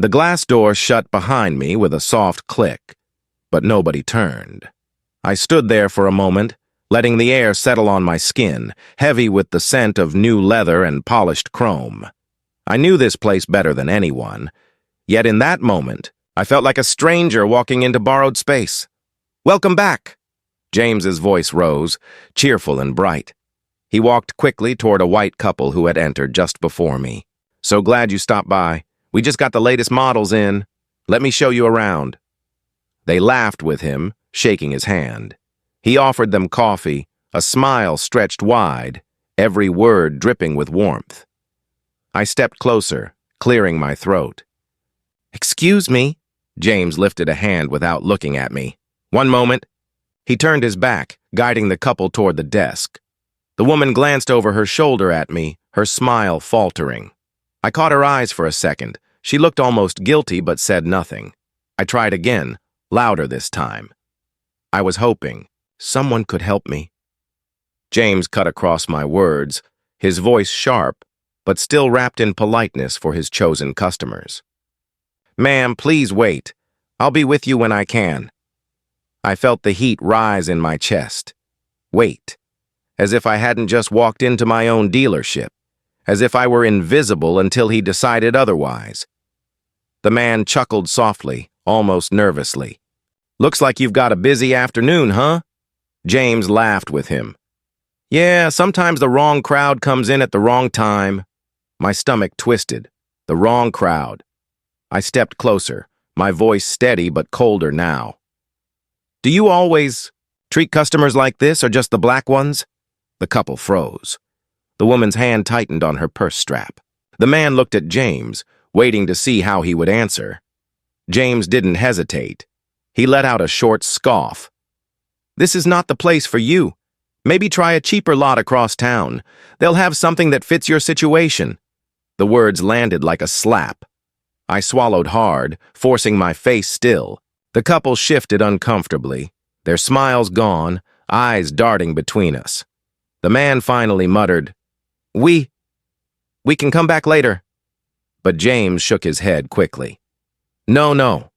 The glass door shut behind me with a soft click, but nobody turned. I stood there for a moment, letting the air settle on my skin, heavy with the scent of new leather and polished chrome. I knew this place better than anyone, yet in that moment, I felt like a stranger walking into borrowed space. "Welcome back!" James's voice rose, cheerful and bright. He walked quickly toward a white couple who had entered just before me. "So glad you stopped by. We just got the latest models in. Let me show you around." They laughed with him, shaking his hand. He offered them coffee, a smile stretched wide, every word dripping with warmth. I stepped closer, clearing my throat. "Excuse me." James lifted a hand without looking at me. "One moment." He turned his back, guiding the couple toward the desk. The woman glanced over her shoulder at me, her smile faltering. I caught her eyes for a second. She looked almost guilty but said nothing. I tried again, louder this time. I was hoping someone could help me. James cut across my words, his voice sharp, but still wrapped in politeness for his chosen customers. "Ma'am, please wait. I'll be with you when I can." I felt the heat rise in my chest. Wait. As if I hadn't just walked into my own dealership. As if I were invisible until he decided otherwise. The man chuckled softly, almost nervously. "Looks like you've got a busy afternoon, huh?" James laughed with him. "Yeah, sometimes the wrong crowd comes in at the wrong time." My stomach twisted. The wrong crowd. I stepped closer, my voice steady but colder now. "Do you always treat customers like this, or just the black ones?" The couple froze. The woman's hand tightened on her purse strap. The man looked at James, waiting to see how he would answer. James didn't hesitate. He let out a short scoff. "This is not the place for you. Maybe try a cheaper lot across town. They'll have something that fits your situation." The words landed like a slap. I swallowed hard, forcing my face still. The couple shifted uncomfortably, their smiles gone, eyes darting between us. The man finally muttered, We can come back later." But James shook his head quickly. No.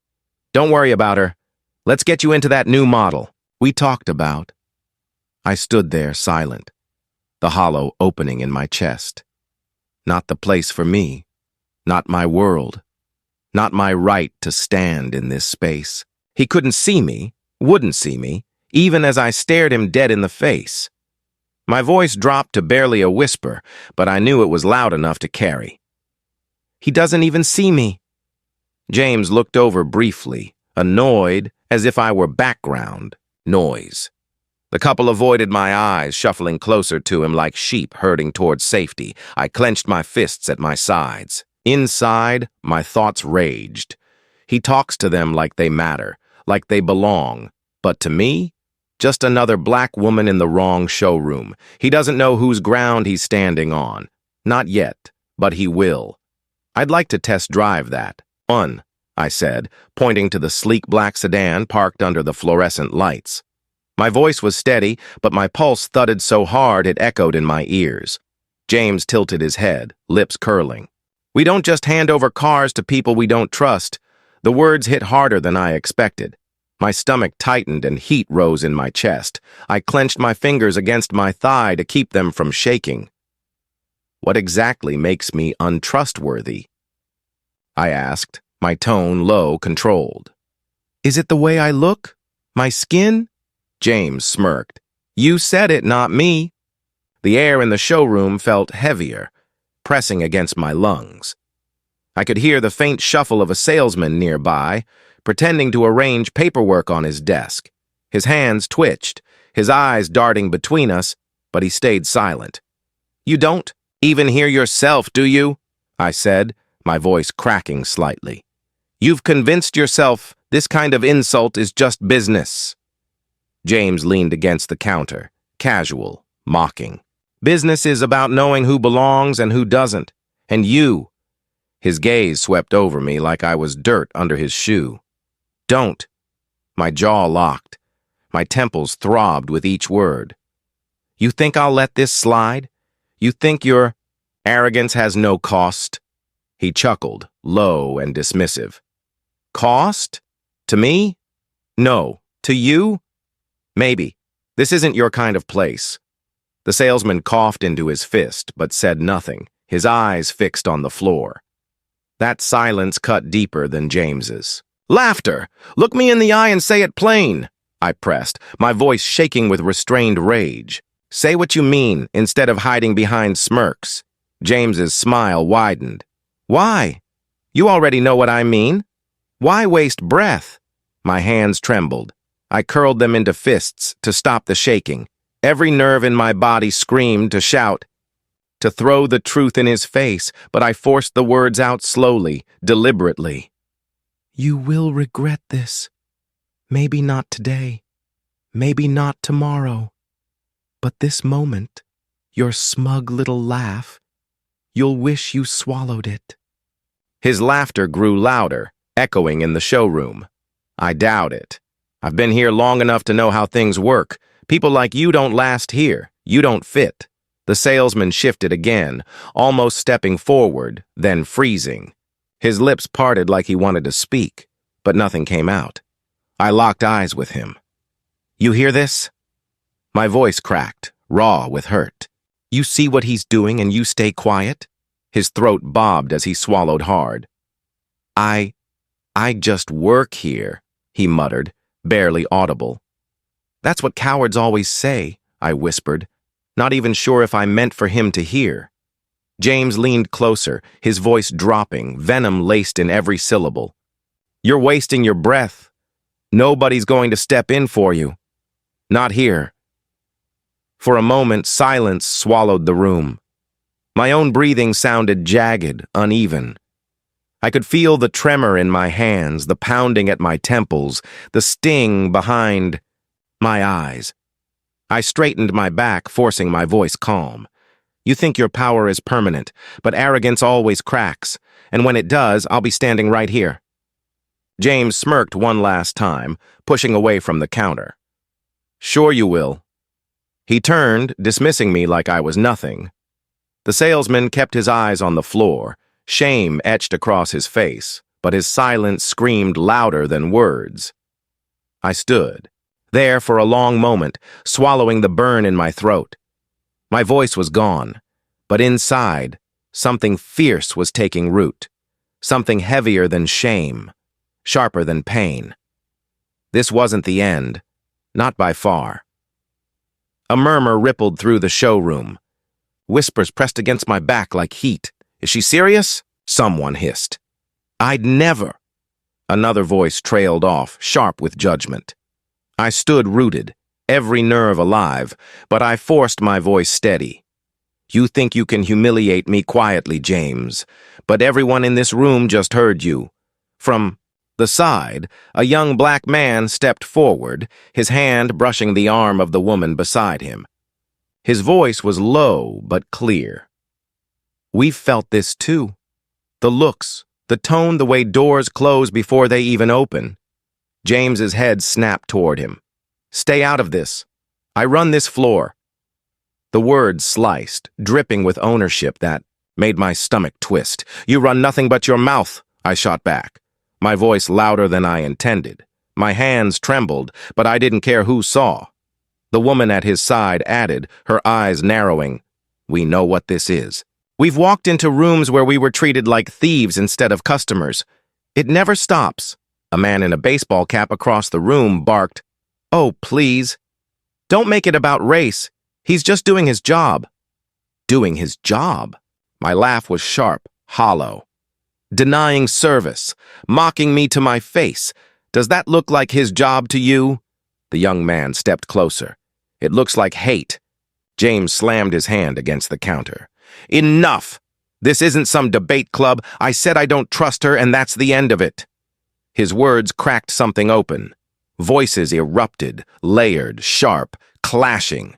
Don't worry about her. Let's get you into that new model we talked about." I stood there silent, the hollow opening in my chest. Not the place for me. Not my world. Not my right to stand in this space. He couldn't see me, wouldn't see me, even as I stared him dead in the face. My voice dropped to barely a whisper, but I knew it was loud enough to carry. "He doesn't even see me." James looked over briefly, annoyed, as if I were background noise. The couple avoided my eyes, shuffling closer to him like sheep herding towards safety. I clenched my fists at my sides. Inside, my thoughts raged. He talks to them like they matter, like they belong. But to me, just another black woman in the wrong showroom. He doesn't know whose ground he's standing on. Not yet, but he will. I'd like to test drive that. "On," I said, pointing to the sleek black sedan parked under the fluorescent lights. My voice was steady, but my pulse thudded so hard it echoed in my ears. James tilted his head, lips curling. "We don't just hand over cars to people we don't trust." The words hit harder than I expected. My stomach tightened and heat rose in my chest. I clenched my fingers against my thigh to keep them from shaking. "What exactly makes me untrustworthy?" I asked, my tone low, controlled. "Is it the way I look? My skin?" James smirked. "You said it, not me." The air in the showroom felt heavier, pressing against my lungs. I could hear the faint shuffle of a salesman nearby, pretending to arrange paperwork on his desk. His hands twitched, his eyes darting between us, but he stayed silent. "You don't even hear yourself, do you?" I said, my voice cracking slightly. "You've convinced yourself this kind of insult is just business." James leaned against the counter, casual, mocking. "Business is about knowing who belongs and who doesn't. And you—" His gaze swept over me like I was dirt under his shoe. "Don't." My jaw locked. My temples throbbed with each word. "You think I'll let this slide? You think your arrogance has no cost?" He chuckled, low and dismissive. Cost? To me? No. To you? Maybe. This isn't your kind of place. The salesman coughed into his fist, but said nothing, his eyes fixed on the floor. That silence cut deeper than James's. Laughter! Look me in the eye and say it plain, I pressed, my voice shaking with restrained rage. Say what you mean, instead of hiding behind smirks. James's smile widened. Why? You already know what I mean. Why waste breath? My hands trembled. I curled them into fists to stop the shaking. Every nerve in my body screamed to shout, to throw the truth in his face, but I forced the words out slowly, deliberately. You will regret this. Maybe not today. Maybe not tomorrow. But this moment, your smug little laugh, you'll wish you swallowed it. His laughter grew louder, echoing in the showroom. I doubt it. I've been here long enough to know how things work. People like you don't last here. You don't fit. The salesman shifted again, almost stepping forward, then freezing. His lips parted like he wanted to speak, but nothing came out. I locked eyes with him. You hear this? My voice cracked, raw with hurt. You see what he's doing and you stay quiet? His throat bobbed as he swallowed hard. I just work here, he muttered, barely audible. That's what cowards always say, I whispered, not even sure if I meant for him to hear. James leaned closer, his voice dropping, venom laced in every syllable. You're wasting your breath. Nobody's going to step in for you. Not here. For a moment, silence swallowed the room. My own breathing sounded jagged, uneven. I could feel the tremor in my hands, the pounding at my temples, the sting behind my eyes. I straightened my back, forcing my voice calm. You think your power is permanent, but arrogance always cracks, and when it does, I'll be standing right here. James smirked one last time, pushing away from the counter. Sure you will. He turned, dismissing me like I was nothing. The salesman kept his eyes on the floor, shame etched across his face, but his silence screamed louder than words. I stood, there for a long moment, swallowing the burn in my throat. My voice was gone, but inside, something fierce was taking root, something heavier than shame, sharper than pain. This wasn't the end, not by far. A murmur rippled through the showroom. Whispers pressed against my back like heat. Is she serious? Someone hissed. I'd never. Another voice trailed off, sharp with judgment. I stood rooted, every nerve alive, but I forced my voice steady. You think you can humiliate me quietly, James, but everyone in this room just heard you. From the side, a young black man stepped forward, his hand brushing the arm of the woman beside him. His voice was low but clear. We've felt this too. The looks, the tone, the way doors close before they even open. James's head snapped toward him. Stay out of this. I run this floor. The words sliced, dripping with ownership that made my stomach twist. You run nothing but your mouth, I shot back, my voice louder than I intended. My hands trembled, but I didn't care who saw. The woman at his side added, her eyes narrowing, We know what this is. We've walked into rooms where we were treated like thieves instead of customers. It never stops. A man in a baseball cap across the room barked, Oh, please. Don't make it about race. He's just doing his job. Doing his job? My laugh was sharp, hollow. Denying service, mocking me to my face. Does that look like his job to you? The young man stepped closer. It looks like hate. James slammed his hand against the counter. Enough! This isn't some debate club. I said I don't trust her, and that's the end of it. His words cracked something open. Voices erupted, layered, sharp, clashing.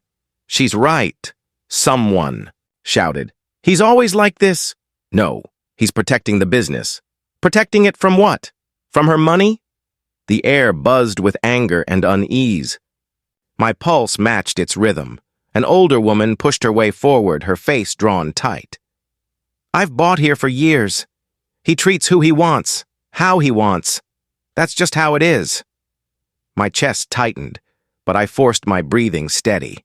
She's right. Someone shouted. He's always like this. No, he's protecting the business. Protecting it from what? From her money? The air buzzed with anger and unease. My pulse matched its rhythm. An older woman pushed her way forward, her face drawn tight. I've bought here for years. He treats who he wants, how he wants. That's just how it is. My chest tightened, but I forced my breathing steady.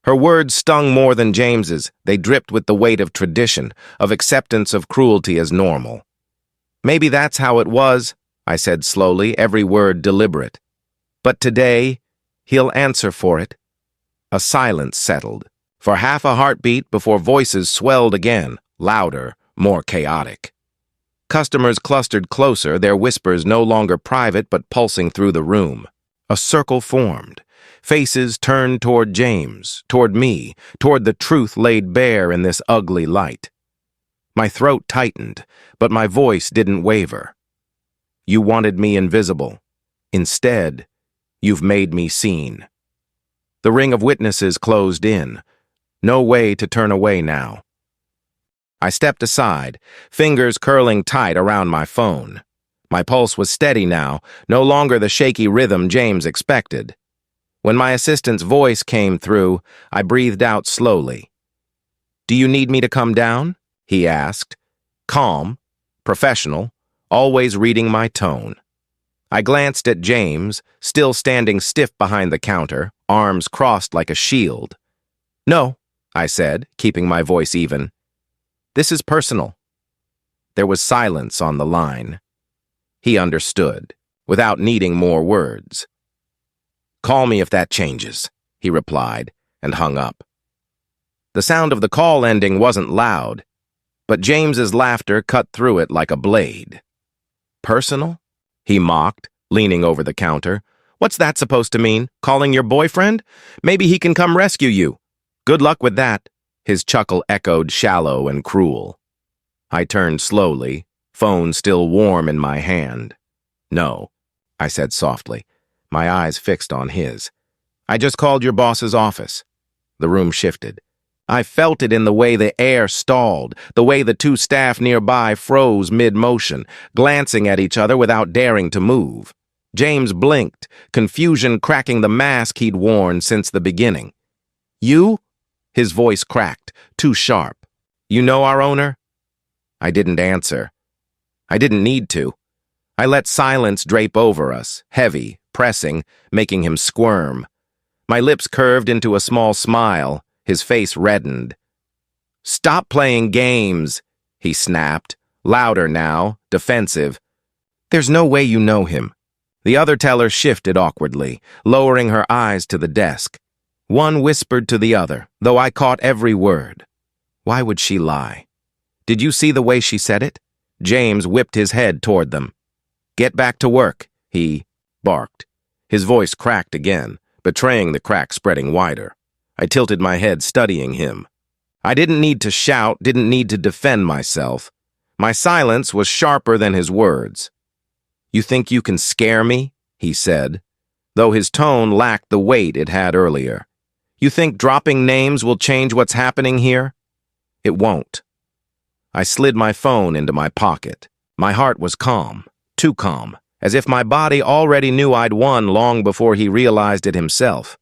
Her words stung more than James's. They dripped with the weight of tradition, of acceptance of cruelty as normal. Maybe that's how it was, I said slowly, every word deliberate. But today, he'll answer for it. A silence settled, for half a heartbeat before voices swelled again, louder, more chaotic. Customers clustered closer, their whispers no longer private but pulsing through the room. A circle formed. Faces turned toward James, toward me, toward the truth laid bare in this ugly light. My throat tightened, but my voice didn't waver. You wanted me invisible. Instead, you've made me seen. The ring of witnesses closed in. No way to turn away now. I stepped aside, fingers curling tight around my phone. My pulse was steady now, no longer the shaky rhythm James expected. When my assistant's voice came through, I breathed out slowly. "Do you need me to come down?" he asked. Calm, professional, always reading my tone. I glanced at James, still standing stiff behind the counter, arms crossed like a shield. "No," I said, keeping my voice even. "This is personal." There was silence on the line. He understood, without needing more words. "Call me if that changes," he replied, and hung up. The sound of the call ending wasn't loud, but James's laughter cut through it like a blade. "Personal?" he mocked, leaning over the counter. "What's that supposed to mean? Calling your boyfriend? Maybe he can come rescue you. Good luck with that." His chuckle echoed shallow and cruel. I turned slowly, phone still warm in my hand. "No," I said softly, my eyes fixed on his. "I just called your boss's office." The room shifted. I felt it in the way the air stalled, the way the two staff nearby froze mid-motion, glancing at each other without daring to move. James blinked, confusion cracking the mask he'd worn since the beginning. "You?" His voice cracked, too sharp. "You know our owner?" I didn't answer. I didn't need to. I let silence drape over us, heavy, pressing, making him squirm. My lips curved into a small smile, his face reddened. "Stop playing games," he snapped, louder now, defensive. "There's no way you know him." The other teller shifted awkwardly, lowering her eyes to the desk. One whispered to the other, though I caught every word. Why would she lie? "Did you see the way she said it?" James whipped his head toward them. "Get back to work," he barked. His voice cracked again, betraying the crack spreading wider. I tilted my head, studying him. I didn't need to shout, didn't need to defend myself. My silence was sharper than his words. "You think you can scare me?" he said, though his tone lacked the weight it had earlier. "You think dropping names will change what's happening here?" "It won't." I slid my phone into my pocket. My heart was calm, too calm, as if my body already knew I'd won long before he realized it himself.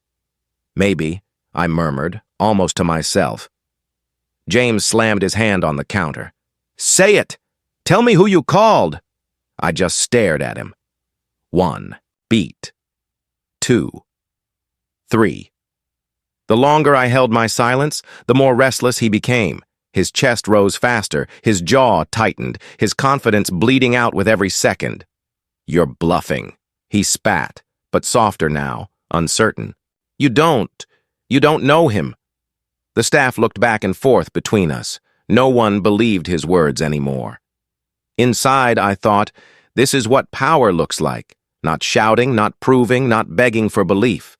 "Maybe," I murmured, almost to myself. James slammed his hand on the counter. "Say it! Tell me who you called!" I just stared at him. 1 beat. 2. 3. The longer I held my silence, the more restless he became. His chest rose faster, his jaw tightened, his confidence bleeding out with every second. "You're bluffing," he spat, but softer now, uncertain. You don't know him." The staff looked back and forth between us. No one believed his words anymore. Inside, I thought, this is what power looks like. Not shouting, not proving, not begging for belief.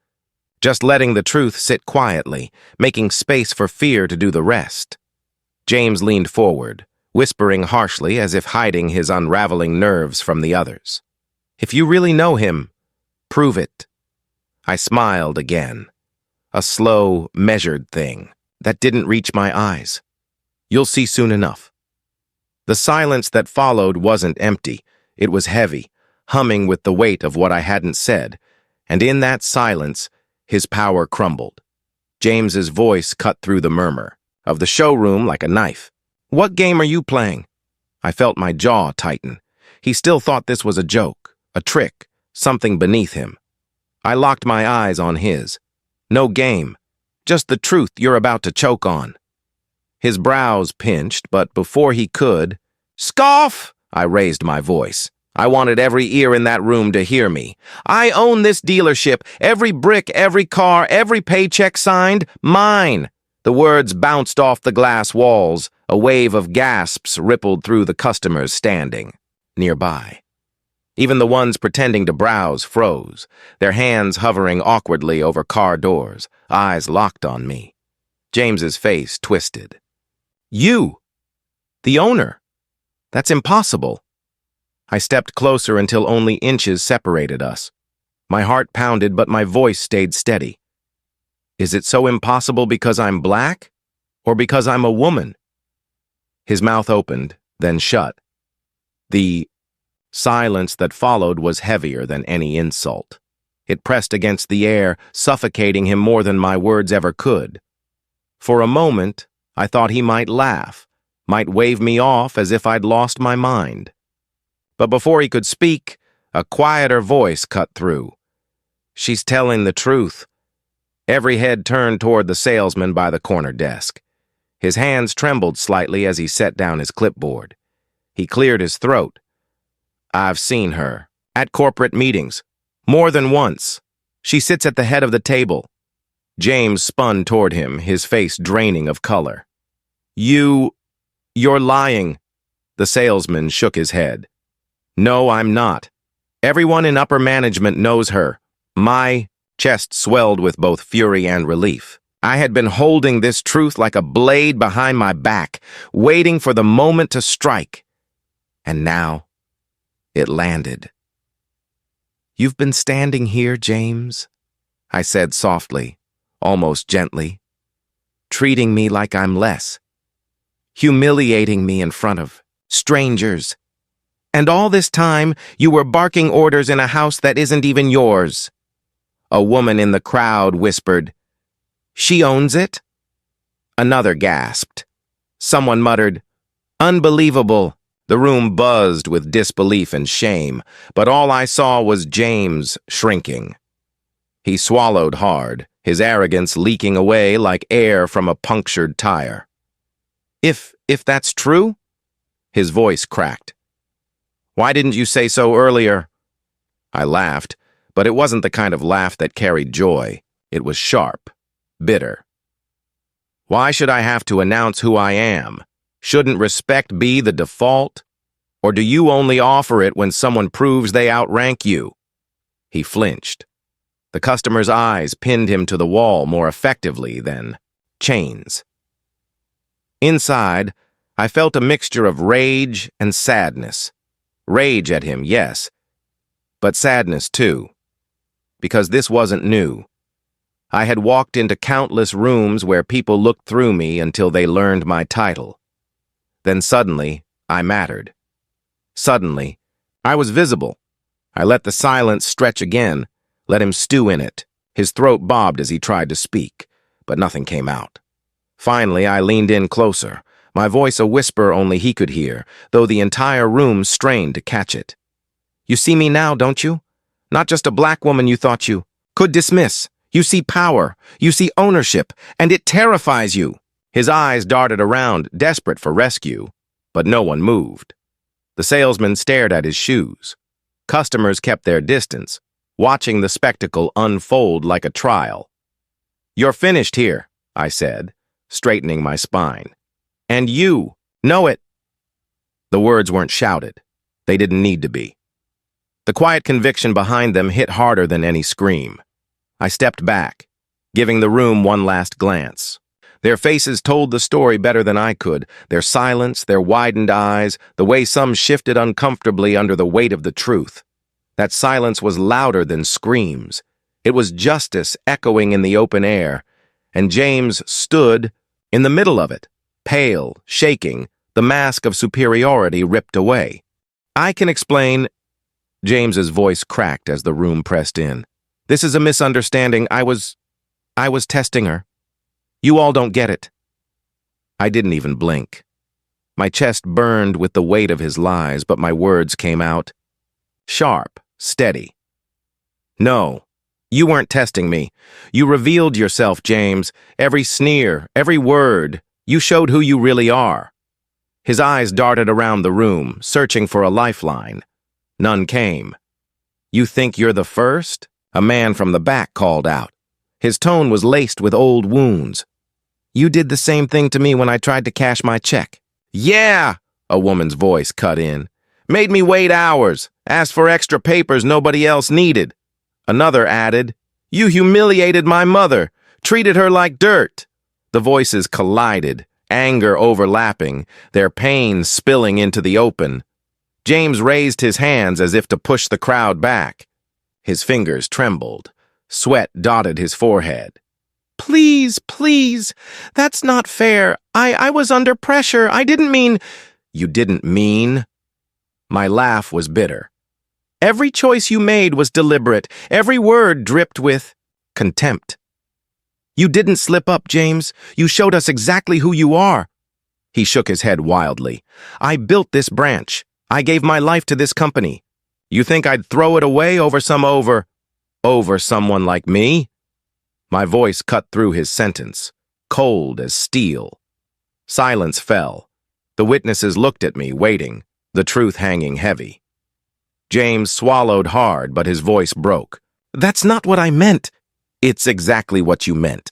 Just letting the truth sit quietly, making space for fear to do the rest. James leaned forward, whispering harshly as if hiding his unraveling nerves from the others. "If you really know him, prove it." I smiled again. A slow, measured thing that didn't reach my eyes. "You'll see soon enough." The silence that followed wasn't empty. It was heavy, humming with the weight of what I hadn't said, and in that silence, his power crumbled. James's voice cut through the murmur of the showroom like a knife. "What game are you playing?" I felt my jaw tighten. He still thought this was a joke, a trick, something beneath him. I locked my eyes on his. No game, just the truth you're about to choke on. His brows pinched, but before he could, "Scoff!" I raised my voice. I wanted every ear in that room to hear me. "I own this dealership. Every brick, every car, every paycheck signed, mine." The words bounced off the glass walls. A wave of gasps rippled through the customers standing nearby. Even the ones pretending to browse froze, their hands hovering awkwardly over car doors, eyes locked on me. James's face twisted. "You! The owner! That's impossible." I stepped closer until only inches separated us. My heart pounded, but my voice stayed steady. "Is it so impossible because I'm black? Or because I'm a woman?" His mouth opened, then shut. The silence that followed was heavier than any insult. It pressed against the air, suffocating him more than my words ever could. For a moment, I thought he might laugh, might wave me off as if I'd lost my mind. But before he could speak, a quieter voice cut through. "She's telling the truth." Every head turned toward the salesman by the corner desk. His hands trembled slightly as he set down his clipboard. He cleared his throat. "I've seen her. At corporate meetings. More than once. She sits at the head of the table." James spun toward him, his face draining of color. You're lying." The salesman shook his head. "No, I'm not. Everyone in upper management knows her." My chest swelled with both fury and relief. I had been holding this truth like a blade behind my back, waiting for the moment to strike. And now, it landed. "You've been standing here, James," I said softly, almost gently, "treating me like I'm less, humiliating me in front of strangers. And all this time, you were barking orders in a house that isn't even yours." A woman in the crowd whispered, "She owns it?" Another gasped. Someone muttered, "Unbelievable." The room buzzed with disbelief and shame, but all I saw was James shrinking. He swallowed hard, his arrogance leaking away like air from a punctured tire. If that's true?" His voice cracked. "Why didn't you say so earlier?" I laughed, but it wasn't the kind of laugh that carried joy. It was sharp, bitter. "Why should I have to announce who I am? Shouldn't respect be the default? Or do you only offer it when someone proves they outrank you?" He flinched. The customer's eyes pinned him to the wall more effectively than chains. Inside, I felt a mixture of rage and sadness. Rage at him, yes, but sadness too. Because this wasn't new. I had walked into countless rooms where people looked through me until they learned my title. Then suddenly, I mattered. Suddenly, I was visible. I let the silence stretch again, let him stew in it. His throat bobbed as he tried to speak, but nothing came out. Finally, I leaned in closer, my voice a whisper only he could hear, though the entire room strained to catch it. "You see me now, don't you? Not just a black woman you thought you could dismiss. You see power, you see ownership, and it terrifies you." His eyes darted around, desperate for rescue, but no one moved. The salesman stared at his shoes. Customers kept their distance, watching the spectacle unfold like a trial. "You're finished here," I said, straightening my spine. "And you know it." The words weren't shouted. They didn't need to be. The quiet conviction behind them hit harder than any scream. I stepped back, giving the room one last glance. Their faces told the story better than I could, their silence, their widened eyes, the way some shifted uncomfortably under the weight of the truth. That silence was louder than screams. It was justice echoing in the open air, and James stood in the middle of it, pale, shaking, the mask of superiority ripped away. "I can explain." James's voice cracked as the room pressed in. "This is a misunderstanding. I was testing her. You all don't get it." I didn't even blink. My chest burned with the weight of his lies, but my words came out sharp, steady. No, you weren't testing me. You revealed yourself, James. Every sneer, every word. You showed who you really are. His eyes darted around the room, searching for a lifeline. None came. You think you're the first? A man from the back called out. His tone was laced with old wounds. You did the same thing to me when I tried to cash my check. Yeah, a woman's voice cut in. Made me wait hours, asked for extra papers nobody else needed. Another added, you humiliated my mother, treated her like dirt. The voices collided, anger overlapping, their pain spilling into the open. James raised his hands as if to push the crowd back. His fingers trembled. Sweat dotted his forehead. Please, please, that's not fair. I was under pressure. I didn't mean... You didn't mean? My laugh was bitter. Every choice you made was deliberate. Every word dripped with contempt. You didn't slip up, James. You showed us exactly who you are. He shook his head wildly. I built this branch. I gave my life to this company. You think I'd throw it away over someone like me? My voice cut through his sentence, cold as steel. Silence fell. The witnesses looked at me, waiting, the truth hanging heavy. James swallowed hard, but his voice broke. That's not what I meant. It's exactly what you meant.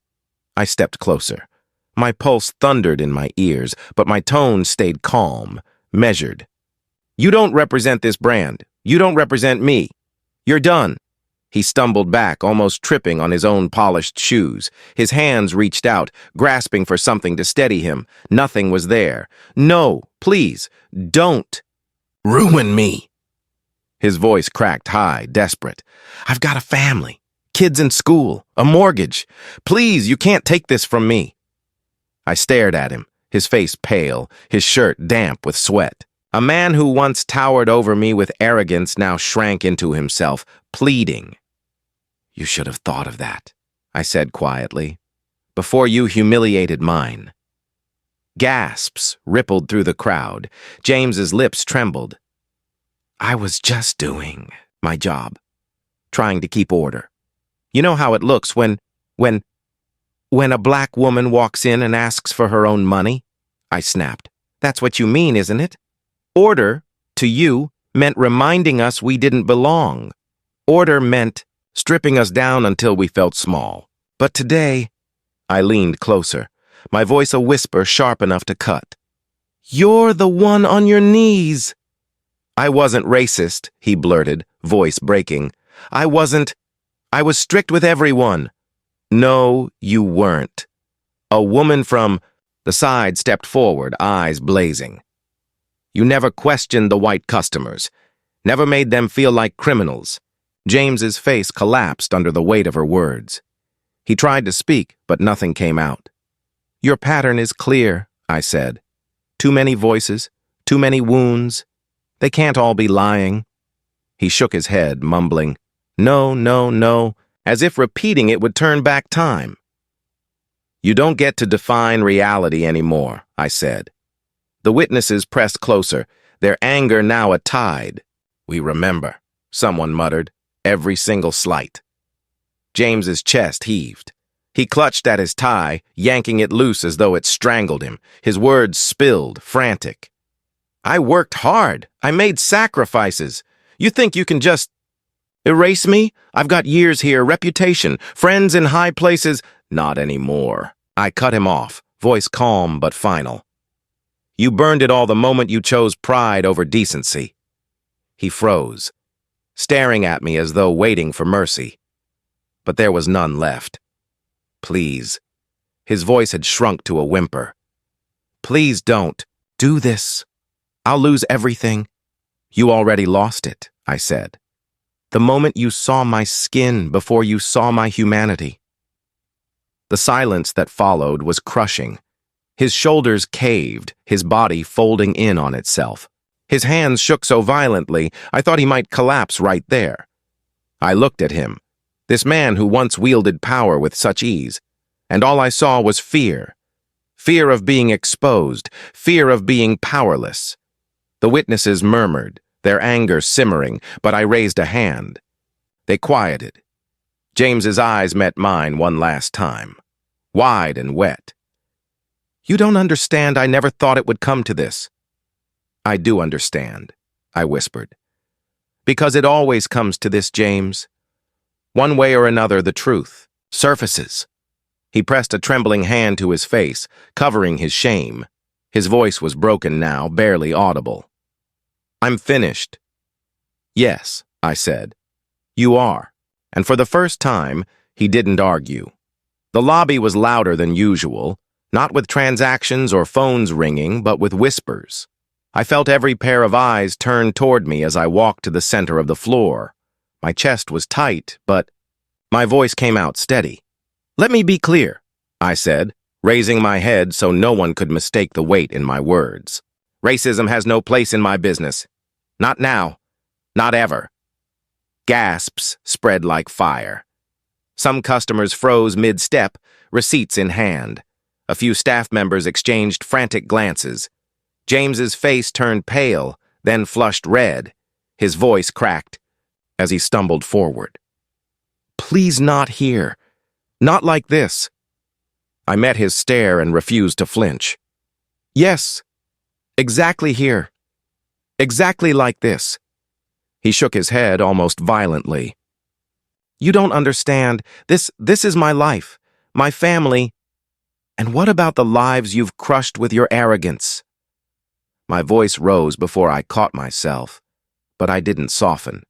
I stepped closer. My pulse thundered in my ears, but my tone stayed calm, measured. You don't represent this brand. You don't represent me. You're done. He stumbled back, almost tripping on his own polished shoes. His hands reached out, grasping for something to steady him. Nothing was there. No, please, don't. Ruin me. His voice cracked high, desperate. I've got a family, kids in school, a mortgage. Please, you can't take this from me. I stared at him, his face pale, his shirt damp with sweat. A man who once towered over me with arrogance now shrank into himself, pleading. You should have thought of that, I said quietly, before you humiliated mine. Gasps rippled through the crowd. James's lips trembled. I was just doing my job, trying to keep order. You know how it looks when a black woman walks in and asks for her own money? I snapped. That's what you mean, isn't it? Order, to you, meant reminding us we didn't belong. Order meant stripping us down until we felt small. But today, I leaned closer, my voice a whisper sharp enough to cut. You're the one on your knees. I wasn't racist, he blurted, voice breaking. I was strict with everyone. No, you weren't. A woman from the side stepped forward, eyes blazing. You never questioned the white customers, never made them feel like criminals. James's face collapsed under the weight of her words. He tried to speak, but nothing came out. Your pattern is clear, I said. Too many voices, too many wounds. They can't all be lying. He shook his head, mumbling, no, no, no, as if repeating it would turn back time. You don't get to define reality anymore, I said. The witnesses pressed closer, their anger now a tide. We remember, someone muttered, every single slight. James's chest heaved. He clutched at his tie, yanking it loose as though it strangled him. His words spilled, frantic. I worked hard. I made sacrifices. You think you can just erase me? I've got years here, reputation, friends in high places. Not anymore. I cut him off, voice calm but final. You burned it all the moment you chose pride over decency. He froze, staring at me as though waiting for mercy. But there was none left. Please. His voice had shrunk to a whimper. Please don't do this. I'll lose everything. You already lost it, I said. The moment you saw my skin before you saw my humanity. The silence that followed was crushing. His shoulders caved, his body folding in on itself. His hands shook so violently, I thought he might collapse right there. I looked at him, this man who once wielded power with such ease, and all I saw was fear. Fear of being exposed, fear of being powerless. The witnesses murmured, their anger simmering, but I raised a hand. They quieted. James's eyes met mine one last time, wide and wet. You don't understand. I never thought it would come to this. I do understand, I whispered. Because it always comes to this, James. One way or another, the truth surfaces. He pressed a trembling hand to his face, covering his shame. His voice was broken now, barely audible. I'm finished. Yes, I said. You are. And for the first time, he didn't argue. The lobby was louder than usual, not with transactions or phones ringing, but with whispers. I felt every pair of eyes turn toward me as I walked to the center of the floor. My chest was tight, but my voice came out steady. Let me be clear, I said, raising my head so no one could mistake the weight in my words. Racism has no place in my business. Not now. Not ever. Gasps spread like fire. Some customers froze mid-step, receipts in hand. A few staff members exchanged frantic glances. James's face turned pale, then flushed red. His voice cracked as he stumbled forward. Please not here. Not like this. I met his stare and refused to flinch. Yes, exactly here. Exactly like this. He shook his head almost violently. You don't understand. This is my life, my family. And what about the lives you've crushed with your arrogance? My voice rose before I caught myself, but I didn't soften.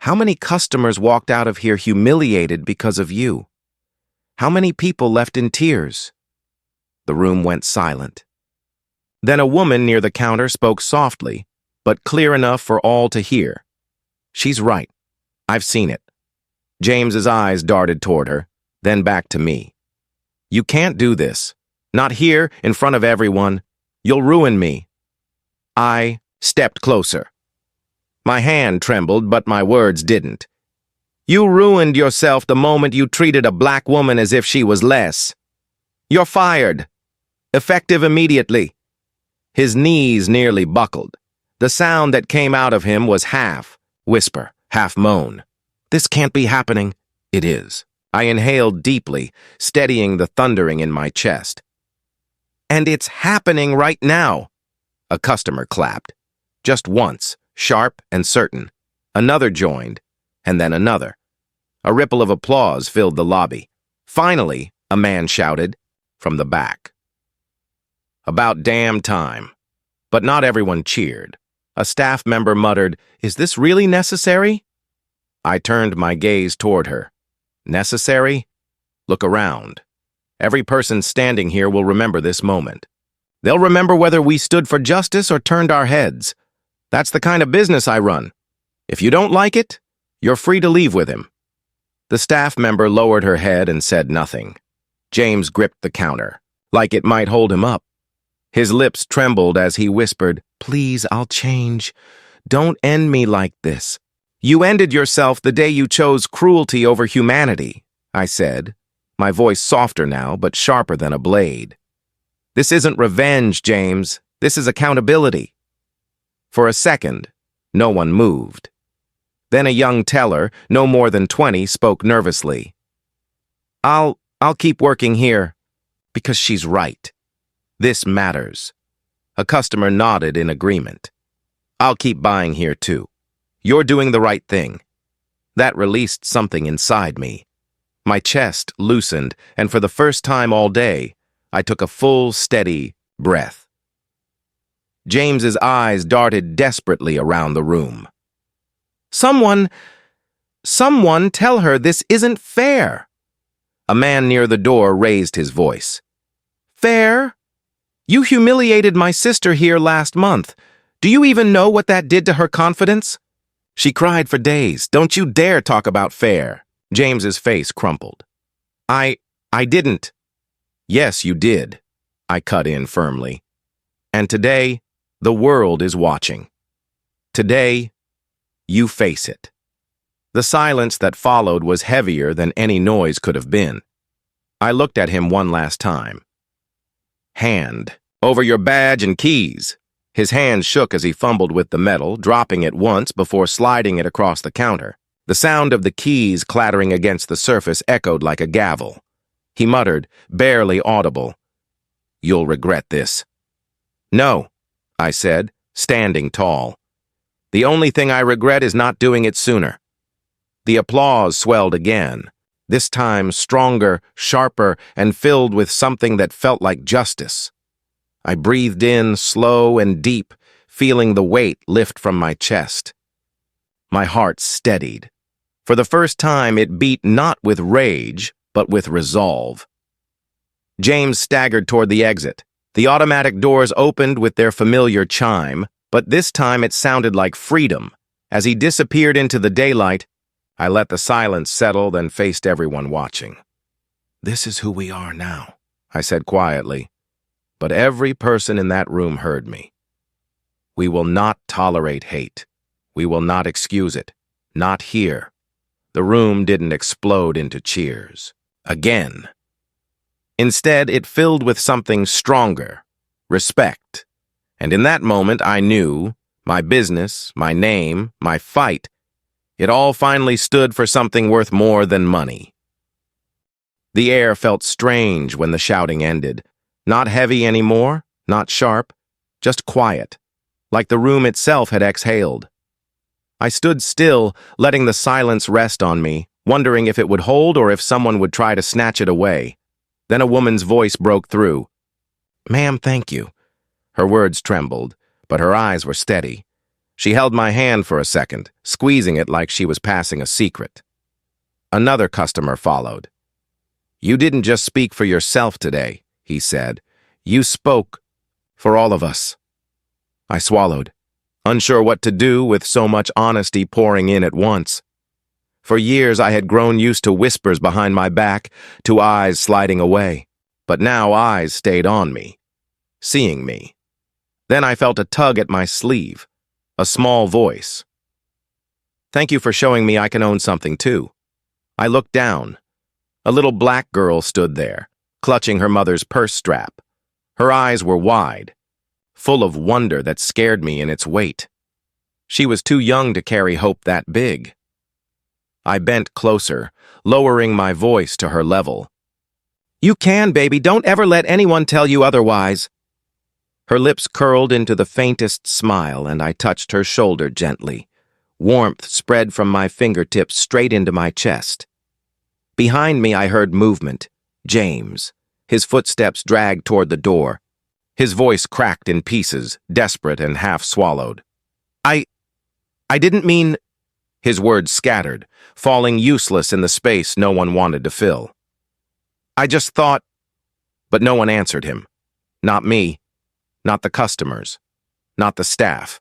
How many customers walked out of here humiliated because of you? How many people left in tears? The room went silent. Then a woman near the counter spoke softly, but clear enough for all to hear. She's right. I've seen it. James's eyes darted toward her, then back to me. You can't do this. Not here, in front of everyone. You'll ruin me. I stepped closer. My hand trembled, but my words didn't. You ruined yourself the moment you treated a black woman as if she was less. You're fired. Effective immediately. His knees nearly buckled. The sound that came out of him was half whisper, half moan. This can't be happening. It is. I inhaled deeply, steadying the thundering in my chest. And it's happening right now. A customer clapped. Just once, sharp and certain. Another joined, and then another. A ripple of applause filled the lobby. Finally, a man shouted from the back. About damn time. But not everyone cheered. A staff member muttered, "Is this really necessary?" I turned my gaze toward her. Necessary? Look around. Every person standing here will remember this moment. They'll remember whether we stood for justice or turned our heads. That's the kind of business I run. If you don't like it, you're free to leave with him. The staff member lowered her head and said nothing. James gripped the counter, like it might hold him up. His lips trembled as he whispered, "Please, I'll change. Don't end me like this." You ended yourself the day you chose cruelty over humanity, I said, my voice softer now, but sharper than a blade. This isn't revenge, James. This is accountability. For a second, no one moved. Then a young teller, no more than 20, spoke nervously. I'll keep working here, because she's right. This matters. A customer nodded in agreement. I'll keep buying here too. You're doing the right thing. That released something inside me. My chest loosened, and for the first time all day, I took a full, steady breath. James's eyes darted desperately around the room. Someone tell her this isn't fair. A man near the door raised his voice. Fair? You humiliated my sister here last month. Do you even know what that did to her confidence? She cried for days. Don't you dare talk about fair. James's face crumpled. I didn't. Yes, you did. I cut in firmly. And today, the world is watching. Today, you face it. The silence that followed was heavier than any noise could have been. I looked at him one last time. Hand. Over your badge and keys. His hand shook as he fumbled with the metal, dropping it once before sliding it across the counter. The sound of the keys clattering against the surface echoed like a gavel. He muttered, barely audible, "You'll regret this." "No," I said, standing tall. "The only thing I regret is not doing it sooner." The applause swelled again, this time stronger, sharper, and filled with something that felt like justice. I breathed in, slow and deep, feeling the weight lift from my chest. My heart steadied. For the first time, it beat not with rage, but with resolve. James staggered toward the exit. The automatic doors opened with their familiar chime, but this time it sounded like freedom. As he disappeared into the daylight, I let the silence settle, then faced everyone watching. "This is who we are now," I said quietly, but every person in that room heard me. "We will not tolerate hate. We will not excuse it. Not here." The room didn't explode into cheers. Again. Instead, it filled with something stronger, respect. And in that moment, I knew my business, my name, my fight, it all finally stood for something worth more than money. The air felt strange when the shouting ended. Not heavy anymore, not sharp, just quiet, like the room itself had exhaled. I stood still, letting the silence rest on me, wondering if it would hold or if someone would try to snatch it away. Then a woman's voice broke through. "Ma'am, thank you." Her words trembled, but her eyes were steady. She held my hand for a second, squeezing it like she was passing a secret. Another customer followed. "You didn't just speak for yourself today," he said. "You spoke for all of us." I swallowed, unsure what to do with so much honesty pouring in at once. For years I had grown used to whispers behind my back, to eyes sliding away. But now eyes stayed on me, seeing me. Then I felt a tug at my sleeve, a small voice. "Thank you for showing me I can own something too." I looked down. A little black girl stood there, clutching her mother's purse strap. Her eyes were wide, full of wonder that scared me in its weight. She was too young to carry hope that big. I bent closer, lowering my voice to her level. "You can, baby. Don't ever let anyone tell you otherwise." Her lips curled into the faintest smile, and I touched her shoulder gently. Warmth spread from my fingertips straight into my chest. Behind me, I heard movement. James. His footsteps dragged toward the door. His voice cracked in pieces, desperate and half-swallowed. I didn't mean—" His words scattered, falling useless in the space no one wanted to fill. "I just thought—" But no one answered him. Not me. Not the customers. Not the staff.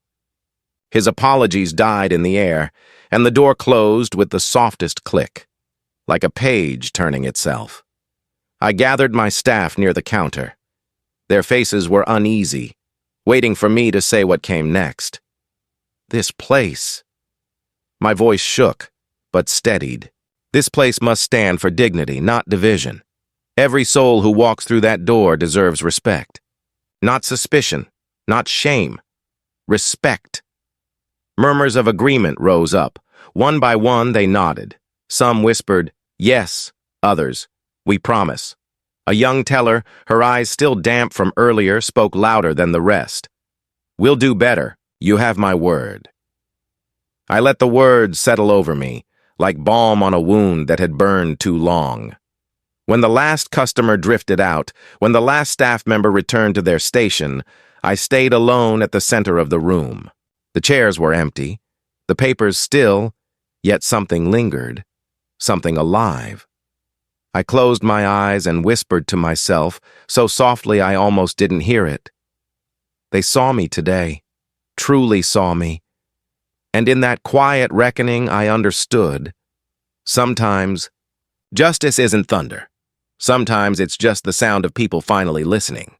His apologies died in the air, and the door closed with the softest click, like a page turning itself. I gathered my staff near the counter. Their faces were uneasy, waiting for me to say what came next. This place. My voice shook, but steadied. This place must stand for dignity, not division. Every soul who walks through that door deserves respect. Not suspicion, not shame. Respect. Murmurs of agreement rose up. One by one, they nodded. Some whispered, "Yes," others, "We promise." A young teller, her eyes still damp from earlier, spoke louder than the rest. "We'll do better. You have my word." I let the words settle over me, like balm on a wound that had burned too long. When the last customer drifted out, when the last staff member returned to their station, I stayed alone at the center of the room. The chairs were empty, the papers still, yet something lingered, something alive. I closed my eyes and whispered to myself, so softly I almost didn't hear it. They saw me today, truly saw me. And in that quiet reckoning, I understood. Sometimes, justice isn't thunder. Sometimes it's just the sound of people finally listening.